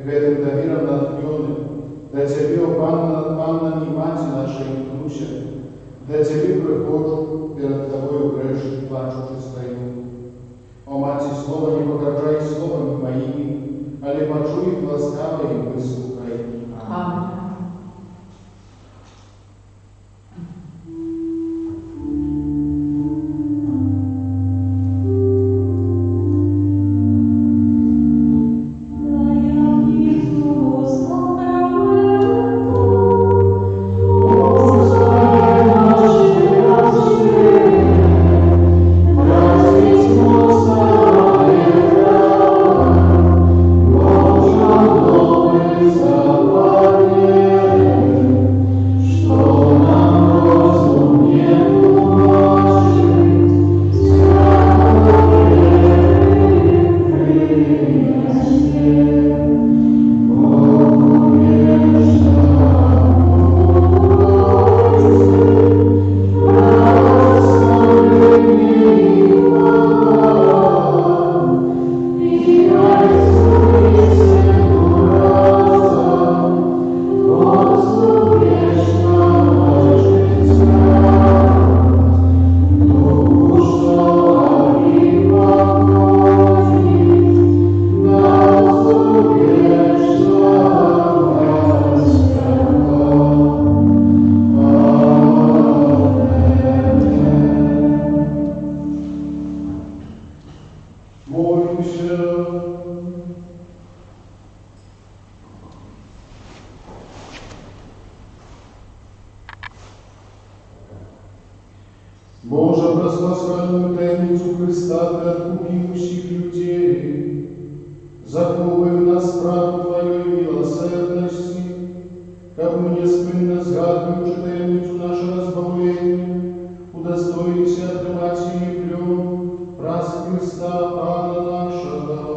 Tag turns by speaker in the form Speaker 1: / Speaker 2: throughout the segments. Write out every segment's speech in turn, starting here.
Speaker 1: Гэтым даверам натхнёны, да Цябе, о Панна над паннамі, маці наша імкнуся, да Цябе прыходжу, перад Табою грэшны, плачучы стаю. О Маці, слова не пагарджай словамі маімі, але пачуй іх ласкава і выслухай.
Speaker 2: Амінь.
Speaker 1: Боже, проспасальную тайницу Христа Ты откупил всех людей, заховывай в нас правду Твоей милосердности, как мы неспинно згадуючи тайницу нашего избавления, удостоились отрывать сей плен, раз Христа Пана нашего.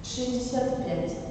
Speaker 2: 65.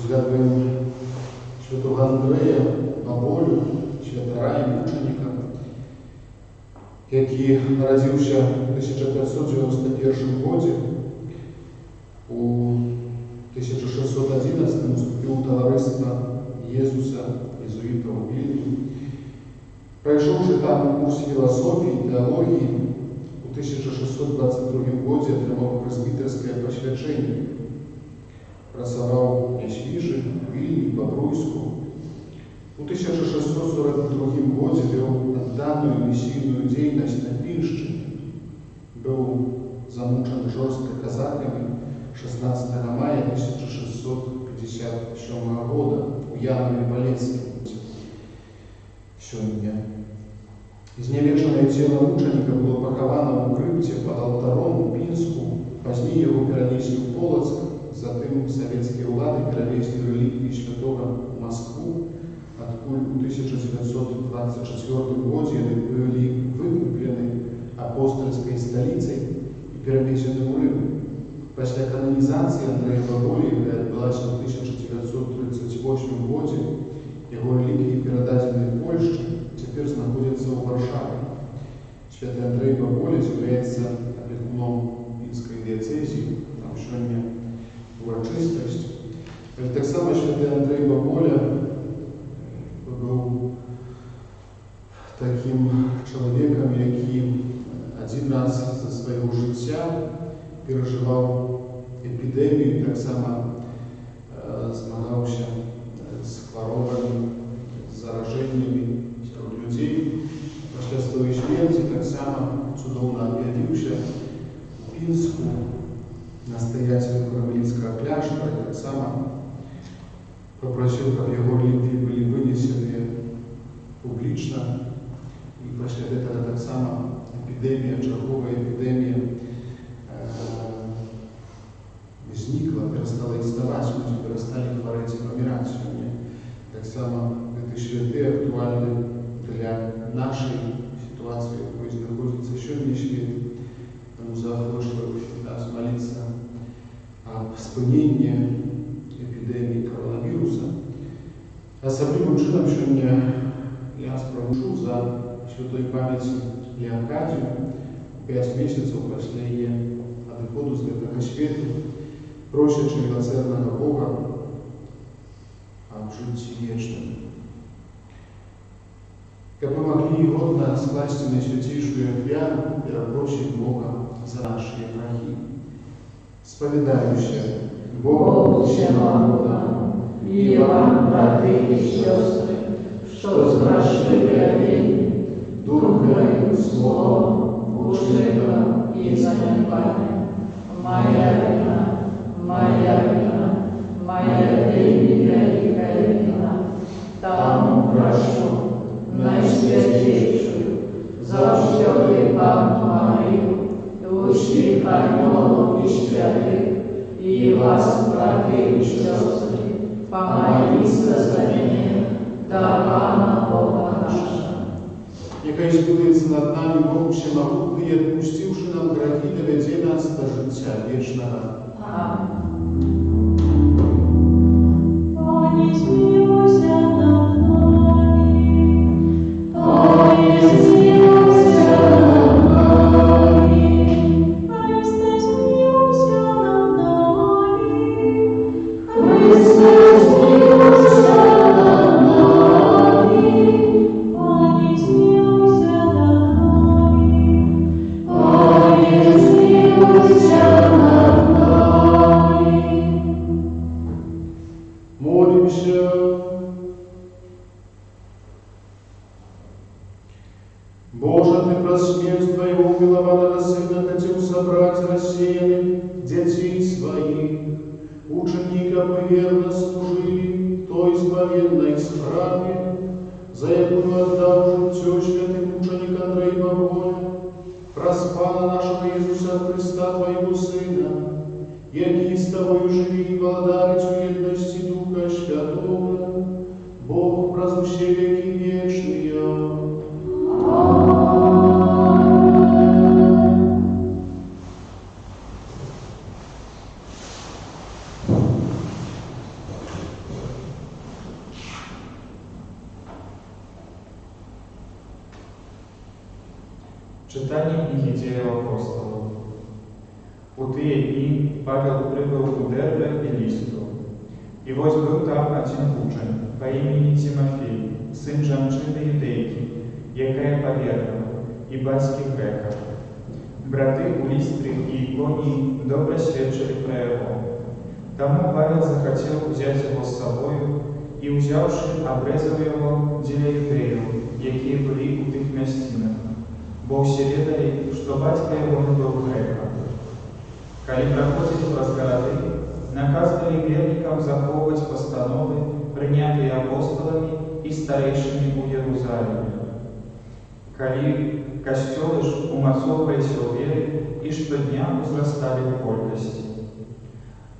Speaker 1: Zgadujemy świętego Andrzeja Bobolu, świętara i muczenika, jaki narodził się w 1591 roku. U 1611 wstąpił do towarzystwa Jezusa, jezuitów w Wilnie. Пройшовши там курс философии и теологии, у 1622 году отримав пресвітерське посвячення. Працював в Ясвіжі, Вільні, Бобруйську. У 1642 году вел отданую миссийную деятельность на Пинщине. Был замучен жестко казаками 16 мая 1657 года у Янове Полеске. Сегодня изневешенное тело мученика было поховано в укрытии под алтаром у Пинску. Позднее его перенесли в Полоцк. Затем советские влады перевезли реликвии святого в Москву, откуда в 1924 году были выкуплены апостольской столицей и перевезены в Рим. После канонизации Андрея Боболи, которая отбылась в 1938 году, его реликвии, передаденные в Польшу, теперь находятся в Варшаве. Святый Андрей Боболи является опекуном Пинской диецезии, там сегодня урочистость. Так само святий Андрей Боболя был таким человеком, який один раз за своего життя переживал эпидемию, так само змагався з хворобами, з зараженнями серед людей. Після своєї смерті так само цудовно об'явився в Пінську, настоятель Кармелитского кляштера, и так само попросил, чтобы его реликвии были вынесены публично. И после этого так само эпидемия, черговая эпидемия возникла, перестала издавать, люди перестали хворать и помирать сегодня. Так само эти святы актуальны для нашей ситуации, в которой находится сегодня свет. Тому запрошую нас молиться об спиненні епідемії коронавіруса. Особливим чином сьогодні я спрошу за святої пам'яті Леокадію 5 місяців після її відходу з этого світу, просячи милосердного Бога об житті вічному. Как мы могли годно скласть на святейшую вяру и просить Бога за наши грехи. Споведающие Богу всемогущему и вам, браты и сестры, что сгрешили один духом, словом, ушибом и занепанием. Моя вина, моя вина, моя великая вина, тому прошу найсвятейшую, завсёды Панну Марию, усіх ангелов и святых, и вас, браты и сестры, помолиться за меня, да Пана Бога нашего. Нехай збудеться над нами Бог всемогутний, и отпустивши нам грехи, доведе нас до життя вічного. Аминь. Боже, Ты праз смерть Твоего умилованного Сына хотел собрать рассеянных детей Своих, ученикам мы верно служили той избавенной справе, за якую отдал життя святый мученик Андрей Боболя, проспала нашего Иисуса Христа, Твоего Сына, який с Тобою живи и владарить в едности Духа Святого, Бог празднуще веки вечные.
Speaker 2: недзеля апостолаў. У тыя дні Павел прыбыў у Дэрбе і Лістру. І вось быў там адзін вучань па імені Тимофей, сын жанчыны юдэйкі, якая паверыла, і бацькі грэка. Браты ў Лістры і Іконіі добра сведчылі пра яго. Таму Павел захацеў узяць яго з сабою і, узяўшы, абрэзаў яго дзеля юдэяў, якія былі ў тых мясцінах, бо ўсе ведалі, што бацька яго не быў грэкам. Калі праходзілі праз гарады, наказвалі вернікам захоўваць пастановы, прынятыя апостоламі і старэйшымі ў Єрусаліме. Калі касцёлы ж умацоўваліся ў веры і штодня узрасталі ў колькасці.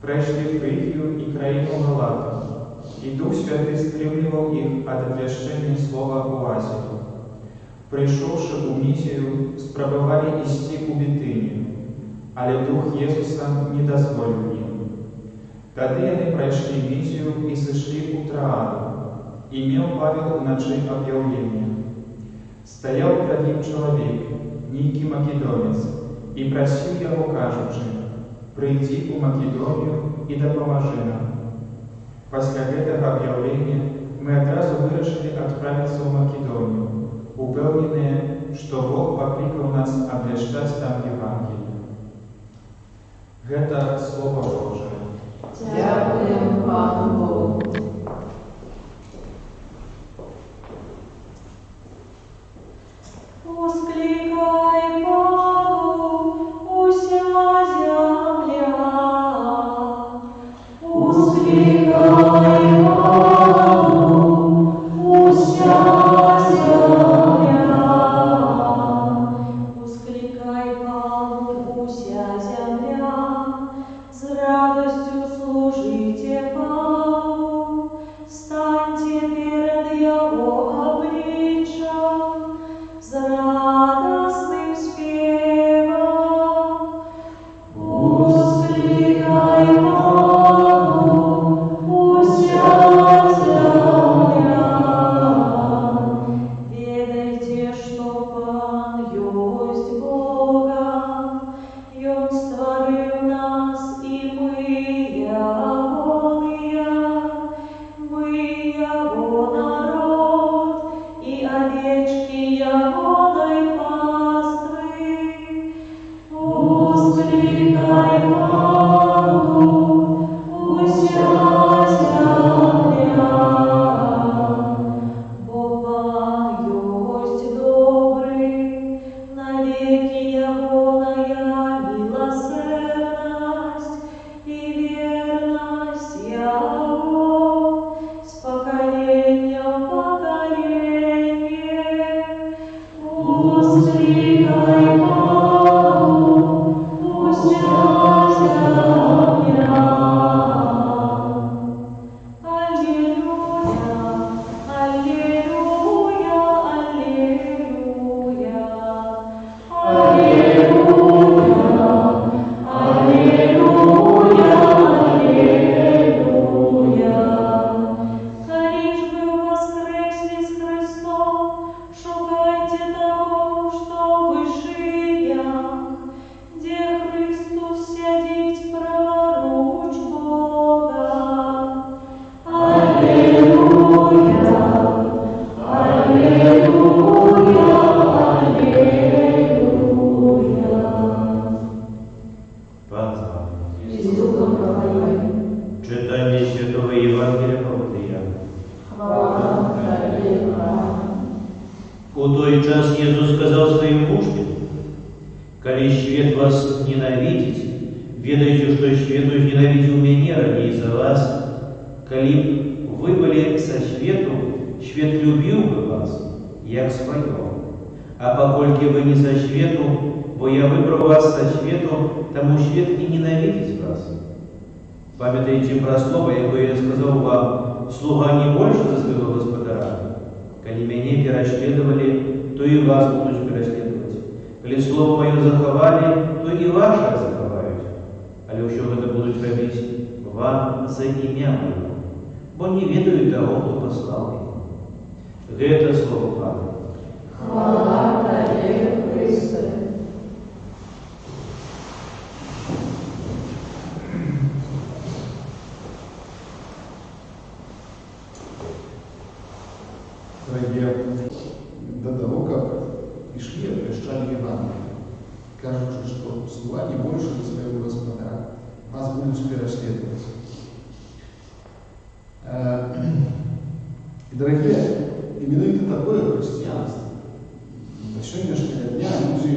Speaker 2: Прайшлі Фрыгію і краіну Галатаў, і Дух Святы стрымліваў іх ад абвяшчэння слова ў Азію. Прыйшоўшы ў Мізію, спрабавалі ісці ў Бітынію, але Дух Езуса не дазволіў ім. Тады яны прайшлі Мізію і сышлі ў Трааду, і меў Павел уначы аб'яўленне. Стаяў перад ім чалавек, нейкі македонец, і прасіў яго, кажучы: «Прыйдзі ў Македонію і дапамажы нам». Пасля гэтага аб'яўлення мы адразу вырашылі адправіцца ў Македонію, упэўненыя, што Бог паклікаў нас абвяшчаць там Евангелие. Гэта Слова Божае.
Speaker 3: Дякуємо Пану Богу.
Speaker 4: Воскликай Богу, уся земля. Воскликай Богу, уся земля. Воскликай Богу, уся земля. С радостью служите Богу, станьте перед Его обличьем с радостным спевом. Воскликай Богу, уся земля. Ведайте, что Пан есть Бога, и Он створил нас, и мы Его народ, и овечки Ягоной паствы. Воскликай Богу, уся земля. Бо Пан есть добрый, навеки Ягоная милосердность и верность Его с поколения в поколение. Воскликай Богу, уся земля. Аллилуйя, аллилуйя, аллилуйя. Аллилуйя, аллилуйя. Лишь бы воскресли с Христом, шукайте того, что вышия, где Христос сядет праворуч Бога. Аллилуйя, аллилуйя, аллилуйя.
Speaker 5: Пан з вами.
Speaker 3: І з Духом Твоїм.
Speaker 5: Читання Святого Євангелія по Матвія.
Speaker 3: Хвала Тобі, Боже.
Speaker 5: У той час Jesús сказал своим учням: «Коли свет вас ненавидит, ведайте, что свет ненавидел меня ранее за вас. Коли вы были со светом, свет любил бы вас, як своего. А покольки вы не со свету, бо я выбрал вас со свету, тому свет и ненавидит вас. Памятайте про слово, якое я сказал вам: слуга не больше за своего господаря. Коли меня переследовали, то и вас будут переследовать. Коли слово мое заховали, то и ваше заховают. Але що это будут робить вам за ім'я моє, бо не ведають того, хто послав їх. Гэта слово Пана.
Speaker 3: Хвала Тобі, Христе.
Speaker 1: кажучи, что слуга не больше за своего господара, вас будут переследовать. И, дорогие, именно такое христианство. До сегодняшнего дня люди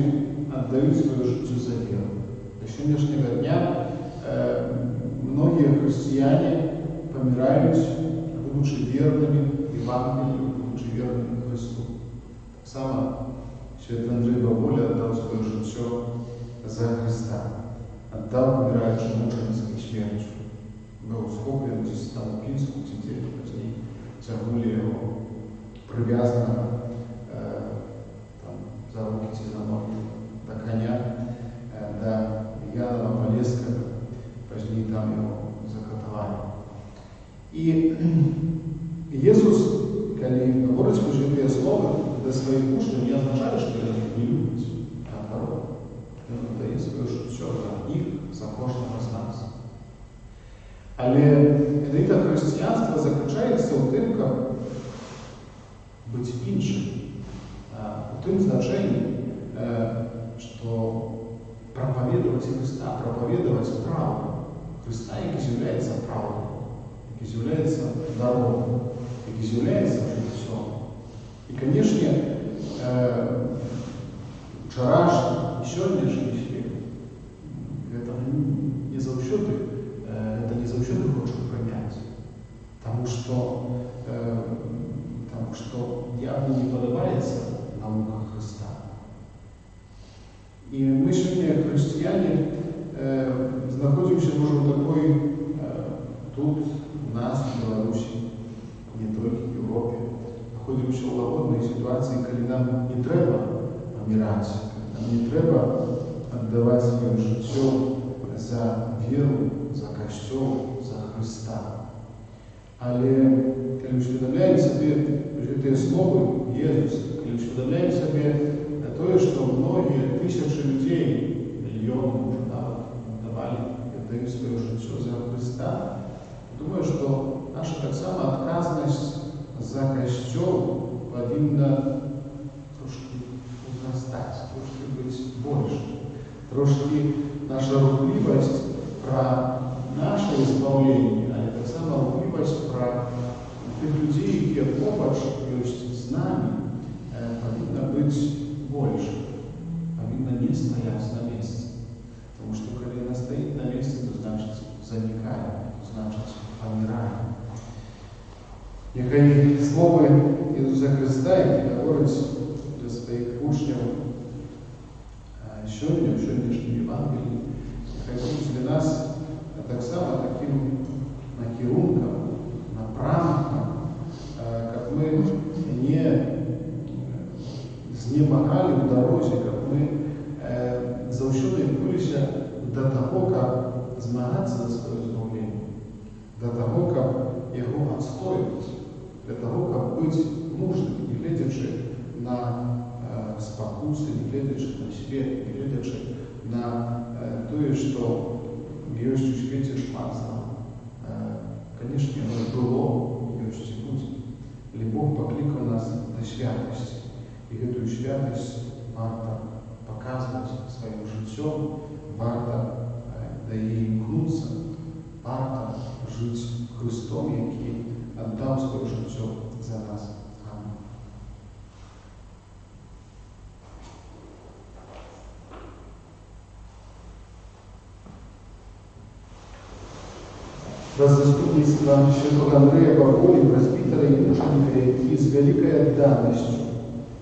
Speaker 1: отдают свою жизнь за веру. До сегодняшнего дня многие христиане помирают, будучи верными Евангелию, будучи верными Христу. Так само святой Андрей Баболя отдал свое життя за Христа. Отдал, умираючи мученицькою смертью. Был схоплен десь там у Пінську, ці діти позднее тягнули його прив'язаного за руки ці за ноги до коня, до Яна Полесского, позднее там его закатовали. И Иисус, когда говорит святые слова до своих учнів, не означает, что они их не любят. Наоборот, он дає своє життя за них, за кожного з нас. Але еліта християнства заключається у тим, як бути іншим. У тим значенні, що проповідувати Христа, проповідувати правду. Христа, який з'являється правдою, який з'являється дорогою, який з'являється життям. І, звісно, вчорашній і сьогоднішній світ, це не завжди, хочу прийняти. Тому що явно не подобається наука Христа. І ми сьогодні, християни, знаходимося, може, в такій, тут, у нас, в Білорусі, не тільки в Європі, знаходимося в лагодній ситуації, коли нам не треба помирати, нам не треба віддавати своє життя за віру, за Костюл, за Христа. Але коли усвідомляємо собі ті слова Ісуса, коли усвідомляємо собі те, що многі тисячі людей, мільйони вже давали, віддають своє життя за Христа, думаю, що наша так само відказність за Костюл повинна трошки возрастати, трошки бути більше. Трошки наша рухливість про наше избавление, а так само рухливість про тих людей, які поруч є з нами, повинна бути більше, повинна не стояти на місці. Тому що коли вона стоїть на місці, то значить заникає, то значить помирає. Нехай слово Ісуса Христа, яке говорить для своїх учнів сьогодні, в сьогоднішньому Євангелії, нехай буде для нас так само таким накерунком, направником, как мы не знемагали в дорозі, как мы завжди билися до того, как змагатися за своє збавлення, до того, как його відстоювати, для того, как бути мужним, не глядячи на спокуси, не глядячи на світ, не глядячи на то, що є у світі шмат зла. Конечно, оно было, есть и будет. Але Бог покликав нас до святості. І эту святость варто показувати своїм життям, варто до її імкнутися, варто жити Христом, який віддав своє життя за нас. Амінь. За заступництво святого Андрея Баболі, пресвітера і мученика, який з великою відданістю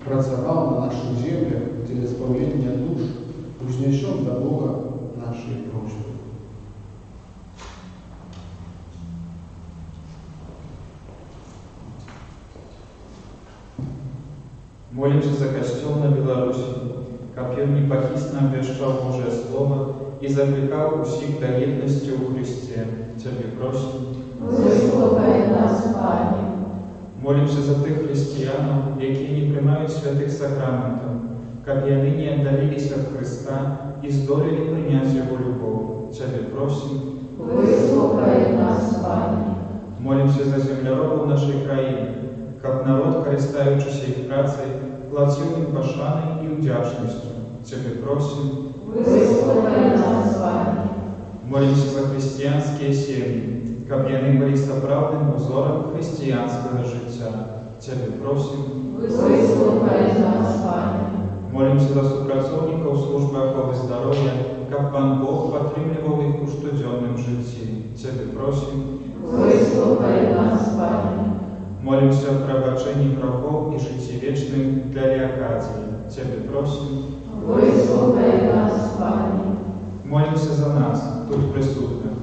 Speaker 1: працював на наших землях для збавлення душ, вознесем до Бога наші просьби.
Speaker 2: Молимся за Костел на Беларуси, как он непохитно обвещал Божие Слово и закликал усіх до єдності у Христе. Тебе просим.
Speaker 3: Вислухай нас, Пане.
Speaker 2: Молимся за тих християн, які не приймають святих сакраментів, как вони не віддалились від Христа і здолели прийняти Його любов. Тебе просим.
Speaker 3: Вислухай нас, Пане.
Speaker 2: Молимся за земляробів нашої країни, как народ, користаючись їх працею, платив їм пошаною і вдячністю. Тебе просим. Молимся за християнские семьи, как яны были сапраўдным узором християнского життя. Тебе просим.
Speaker 3: Выслухай нас, Пане.
Speaker 2: Молимся за супрацоўнікаў службы аховы здароўя, каб Пан Бог падтрымліваў іх у штодзённым жыцці. Тебе просим.
Speaker 3: Выслухай нас, Пане.
Speaker 2: Молимся о прабачэнні грахоў і жыцці вечным для Леокадии. Тебе просим.
Speaker 3: Выслухай нас, Пане.
Speaker 2: Молимся за нас, тут присутных,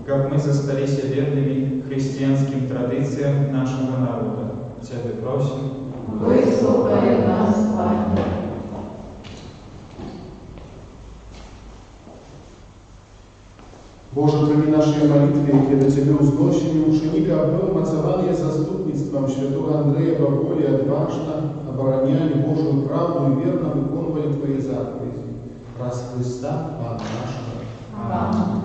Speaker 2: как мы застались верными христианским традициям нашего народа. Тебе просим.
Speaker 3: Выслухай нас, Пане.
Speaker 1: Боже, прими нашей молитве, kiedy Ciebie uznосили ученика, был мацаванные заступництвом святого Андрея Баболи отважно обороняли Божию правду и верно выполнили Твои заповеди. Раз Христа, Пана нашего.
Speaker 3: Аминь.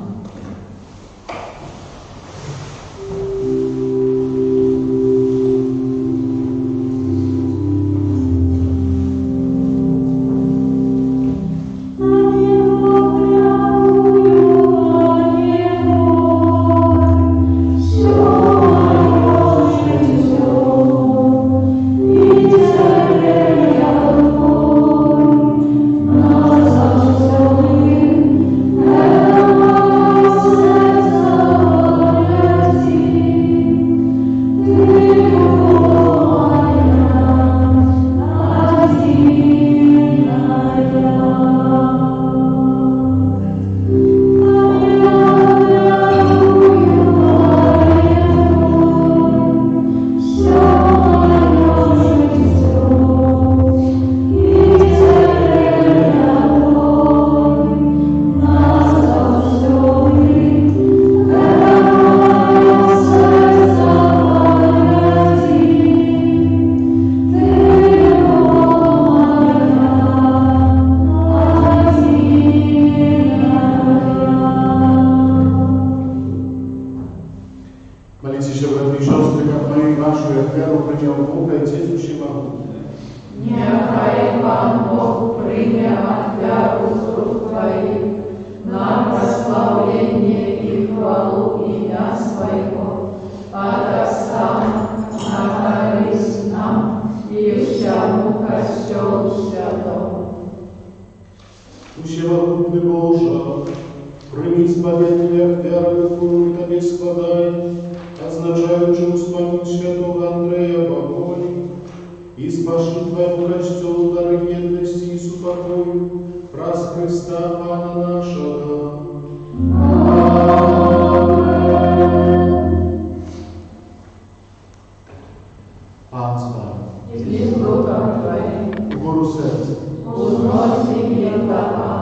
Speaker 3: Нехай Пан Бог прийме отвягу з рук Твоих на прославление и хвалу имя Своего, от Отца на користь нам и всему Костелу Святому.
Speaker 1: Всемогутный Боже, прими избавление веры, которую Тебе складай, означающую исполнить святого Андрея Баболи, и спаши Твоему Костелу дары верности и супокою, праз Христа Пана нашего. Пан с Вами.
Speaker 3: И с Духом Твоим.
Speaker 1: В гору сердца.
Speaker 3: Узноси мир до Пана.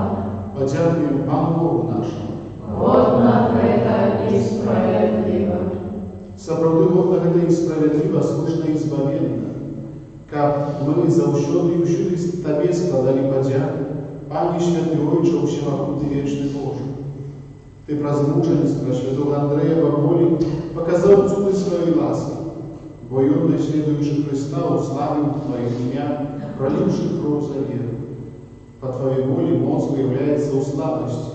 Speaker 1: Подякуем Пану Богу нашему.
Speaker 3: Годно это и справедливо.
Speaker 1: Сапраўды годна гэта і справядліва, слушна і збавенна, каб мы заўсёды і ўсюды Табе складалі падзяку, Пане Святы Ойче, Всемогутны Вечны Божы. Ты праз мученіцтва святого Андрея Баболи показаў цуды сваёй ласки, бо ён, наследуючы Христа, уславіў Твоё імя, проліўшы кроў за веру. По Твоей воле моц выявляется у слабости.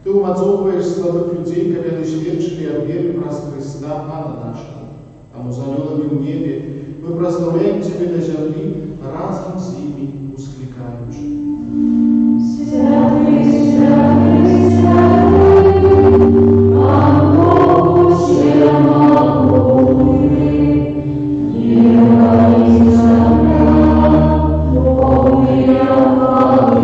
Speaker 1: Ты умацовываешь слабых людей, как они сведчили о вере праз Христа, Пана нашего. Тому за анёлами в небе мы прославляем Тебе на земле, разом с ними ускликаючи.
Speaker 4: Святый, святый, святый, Пан Бог всемогутный, небо и земля, полные хвалы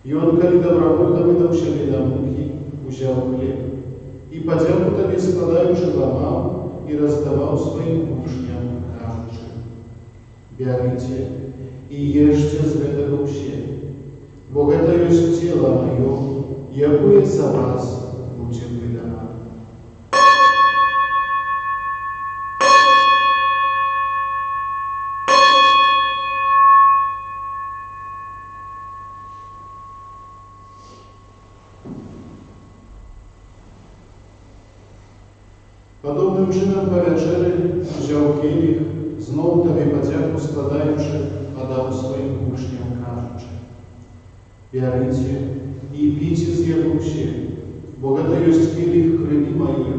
Speaker 1: И он, коли добровольно выдал себе до муки, взял хлеб, и подяку тебе складаючи ломал и раздавал своим учням, кажучи: «Берите и ешьте с этого все, бо это есть тело мое, якое за вас будет выдано». Подобним чином по вечері взяв келих, знов тобі подяку складаючи, подав своїм учням, кажучи: «Берите и пейте з його все, бо это есть келих крови моей,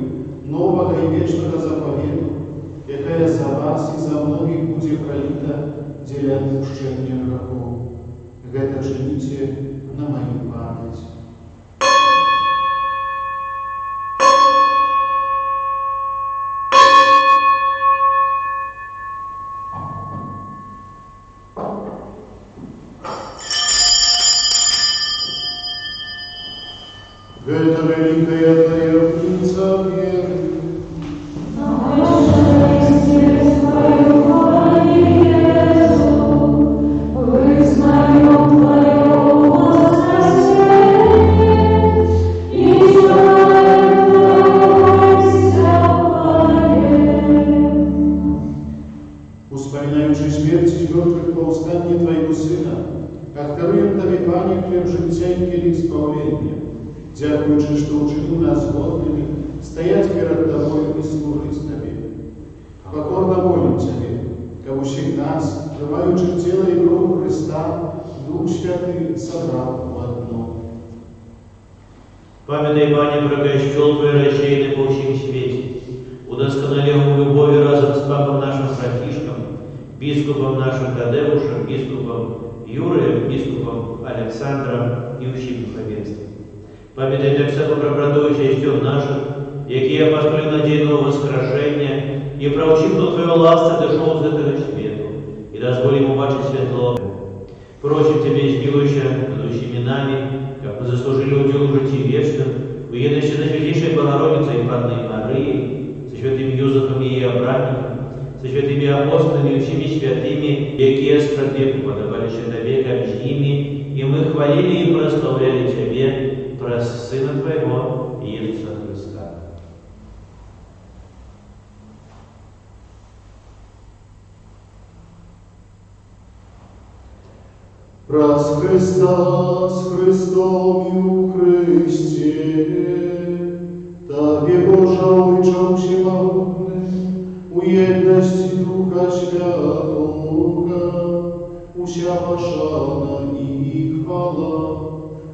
Speaker 1: нового и вечного заповеду, якая за вас и за многих будет пролита для отпущения грехов. Это чините на мою память». Это великая таинственница веры. Успоминаючи смерть и мертвых повстания Твоего Сына, даруем Тебе, Пане, хлеб життя и келих спавления, дякуючи, что учинил нас годными стоять перед Тобою и служить Тебе. Покорно молим Тебе, как всех нас, живающих тело и кровь Христа, Дух Святый собрал в одно.
Speaker 5: Памятай, Пане, прокощел Твой рассеянный по всем свете, удосконалил в любови разом с папом нашим братишком, бискупом нашим Тадеушем, бискупом Юрием, бискупом Александром и всем духовенством. Памятай так само про братов и сестер наших, якие построили надейного воскрешения, и проучив до Твоего ласка дошел с этого свету, и дозволим ему бачить светло. Просим Тебе, измилуйся над всеми нами, как мы заслужили удел в житии вечном, в едности со Святейшей Богородицей и Панной Марией, со святым Юзефом и Иоанном, со святыми апостолами и всеми святыми, якие с протвеку подобали Тебе, как с ними, и мы хвалили и прославляли Тебе, про Сына Твоего, Иисуса Христа.
Speaker 1: Раз Христа с Христом и у Христе, Тебе, Божа, Отче всемогутный, у едности Духа Святого, уся пошана и хвала,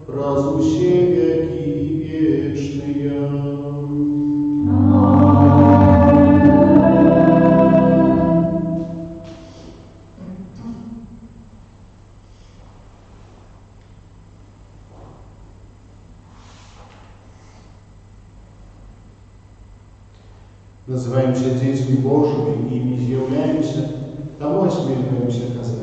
Speaker 1: разу все веки вечные. Называемся детьми Божьими и ими являемся, тому осмеливаемся казать: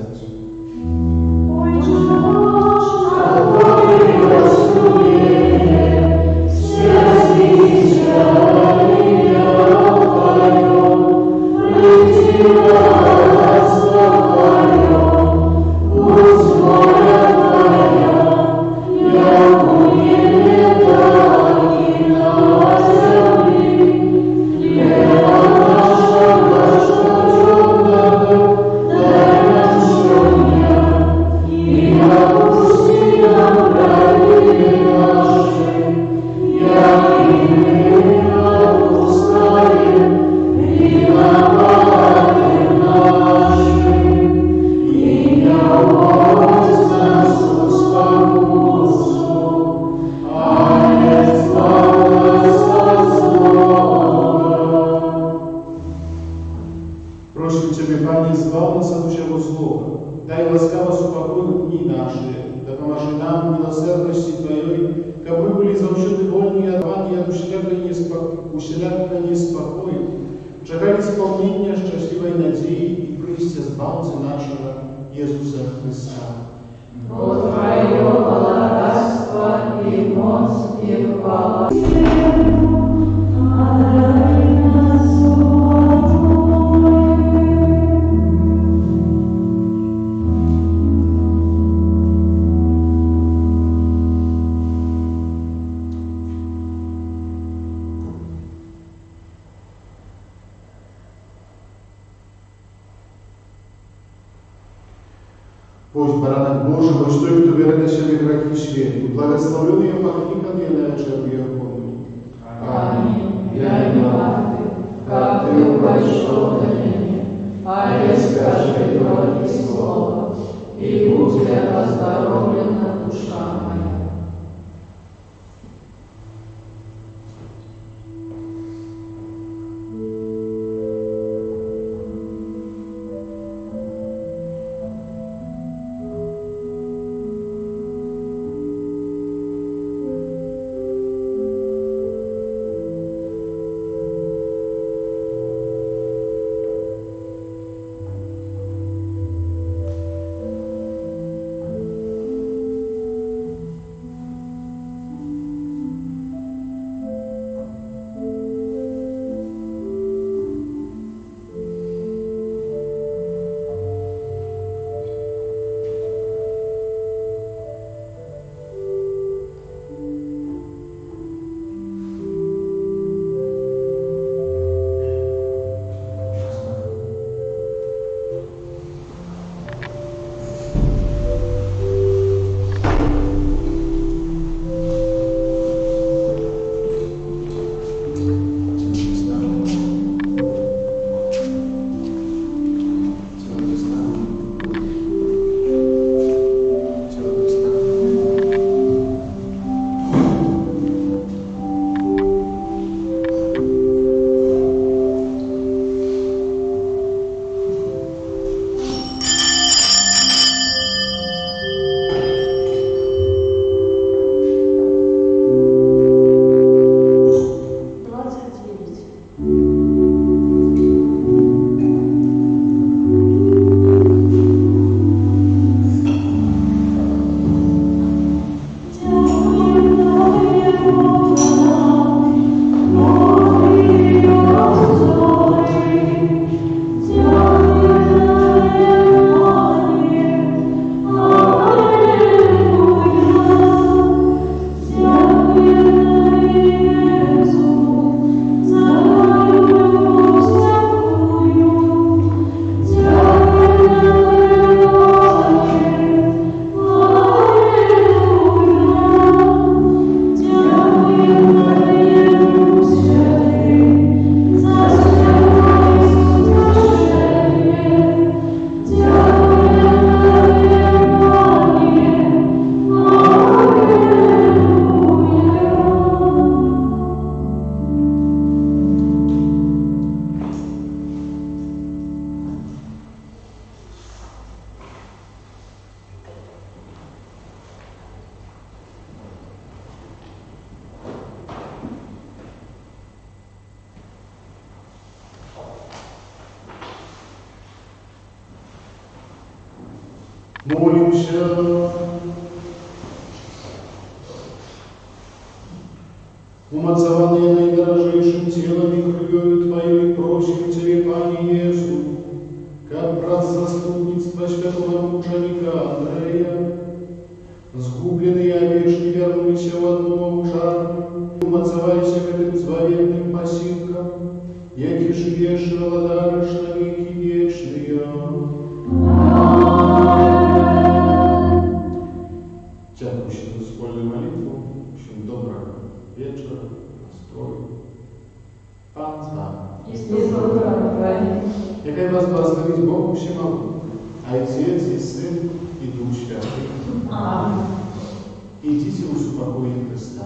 Speaker 1: Просим Тебе, Пане, избав нас от всего злого, дай ласкаво супокою дни наши, да поможи нам в милосердности Твоей, как мы были завсюди вольни от Вани, от усіляка неспокою, чекали исполнения счастливой надеи и прийстя Збавцы нашего Иисуса Христа.
Speaker 3: Бо Твое благодать
Speaker 1: баранок Божий, во что кто верит на себе грехи свет, благословен ее пахника не начал ее помнить.
Speaker 3: Аминь. Я не варды, как ты вошел до меня, а я скажи только слово, и будет оздоровлена душа моя.
Speaker 1: Молимся. Умацованные наидорожейшим телом и кровью Твоей, просим Тебе, Пане Иисус, как брат заступництва святого мученика Андрея, сгубленный овечь не вернуйся в одну ужару, умацавайся к этим зловенным посилкам, яки живешь и владаешь на веки вечные. Тянущим используй молитву, всем доброго вечера, настрою. Пан с вами.
Speaker 3: И с духом Твоим.
Speaker 1: Нехай вас благословит Бог Всемогущий, Отец и Сын и Дух Святый.
Speaker 3: Аминь.
Speaker 1: Идите в упокое Христа.